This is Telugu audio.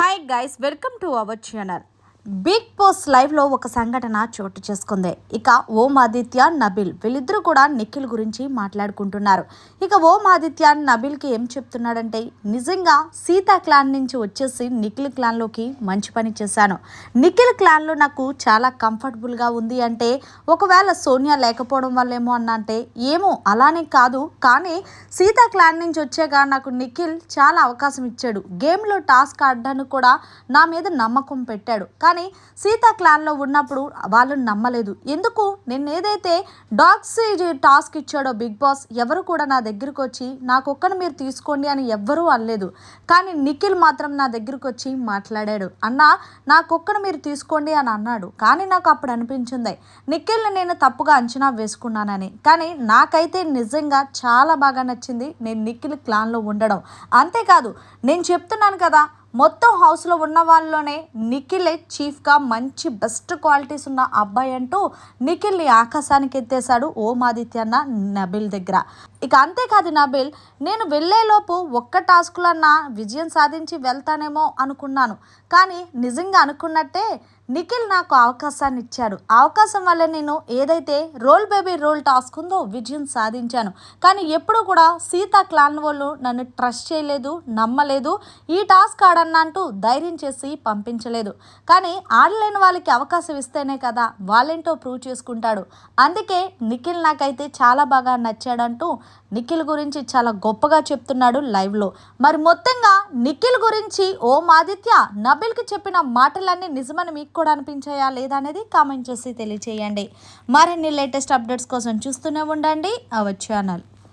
Hi guys, welcome to our channel. Bigg Boss లైవ్లో ఒక సంఘటన చోటు చేసుకుంది. ఇక ఓం ఆదిత్య, నబిల్ వీళ్ళిద్దరూ కూడా నిఖిల్ గురించి మాట్లాడుకుంటున్నారు. ఇక ఓం ఆదిత్య నబిల్కి ఏం చెప్తున్నాడంటే, నిజంగా సీతా క్లాన్ నుంచి వచ్చేసి నిఖిల్ క్లాన్లోకి మంచి పని చేశాను. నిఖిల్ క్లాన్లో నాకు చాలా కంఫర్టబుల్గా ఉంది అంటే, ఒకవేళ సోనియా లేకపోవడం వల్లేమో అన్న అంటే ఏమో అలానే కాదు, కానీ సీతా క్లాన్ నుంచి వచ్చాక నాకు నిఖిల్ చాలా అవకాశం ఇచ్చాడు. గేమ్లో టాస్క్ ఆడడానికి కూడా నా మీద నమ్మకం పెట్టాడు. కానీ సీతా క్లాన్లో ఉన్నప్పుడు వాళ్ళు నమ్మలేదు. ఎందుకు? నేను ఏదైతే డాగ్స్ టాస్క్ ఇచ్చాడో బిగ్ బాస్, ఎవరు కూడా నా దగ్గరకు వచ్చి నాకొక్కని మీరు తీసుకోండి అని ఎవ్వరూ అనలేదు. కానీ నిఖిల్ మాత్రం నా దగ్గరకు వచ్చి మాట్లాడాడు. అన్నా, నాకొక్కని మీరు తీసుకోండి అని అన్నాడు. కానీ నాకు అప్పుడు అనిపించింది నిఖిల్ని నేను తప్పుగా అంచనా వేసుకున్నానని. కానీ నాకైతే నిజంగా చాలా బాగా నచ్చింది నేను నిఖిల్ క్లాన్లో ఉండడం. అంతేకాదు, నేను చెప్తున్నాను కదా, మొత్తం హౌస్లో ఉన్న వాళ్ళలోనే నిఖిలే చీఫ్గా మంచి బెస్ట్ క్వాలిటీస్ ఉన్న అబ్బాయి అంటూ నిఖిల్ని ఆకాశానికి ఎత్తేసాడు ఓం ఆదిత్య అన్న నబిల్ దగ్గర. ఇక అంతేకాదు, నబిల్ నేను వెళ్ళేలోపు ఒక్క టాస్క్లన్నా విజయం సాధించి వెళ్తానేమో అనుకున్నాను. కానీ నిజంగా అనుకున్నట్టే నిఖిల్ నాకు అవకాశాన్ని ఇచ్చాడు. అవకాశం వల్ల నేను ఏదైతే రోల్ బేబీ రోల్ టాస్క్ ఉందో విజయం సాధించాను. కానీ ఎప్పుడు కూడా సీతా క్లాన్ వాళ్ళు నన్ను ట్రస్ట్ చేయలేదు, నమ్మలేదు. ఈ టాస్క్ ఆడన్నా అంటూ ధైర్యం చేసి పంపించలేదు. కానీ ఆడలేని వాళ్ళకి అవకాశం ఇస్తేనే కదా వాళ్ళేంటో ప్రూవ్ చేసుకుంటాడు. అందుకే నిఖిల్ నాకైతే చాలా బాగా నచ్చాడంటూ నిఖిల్ గురించి చాలా గొప్పగా చెప్తున్నాడు లైవ్లో. మరి మొత్తంగా నిఖిల్ గురించి ఓం ఆదిత్య నబిల్కి చెప్పిన మాటలన్నీ నిజమని మీకు కూడా అనిపించాయా లేదా అనేది కామెంట్ చేసి తెలియచేయండి. మరిన్ని లేటెస్ట్ అప్డేట్స్ కోసం చూస్తూనే ఉండండి అవర్ ఛానల్.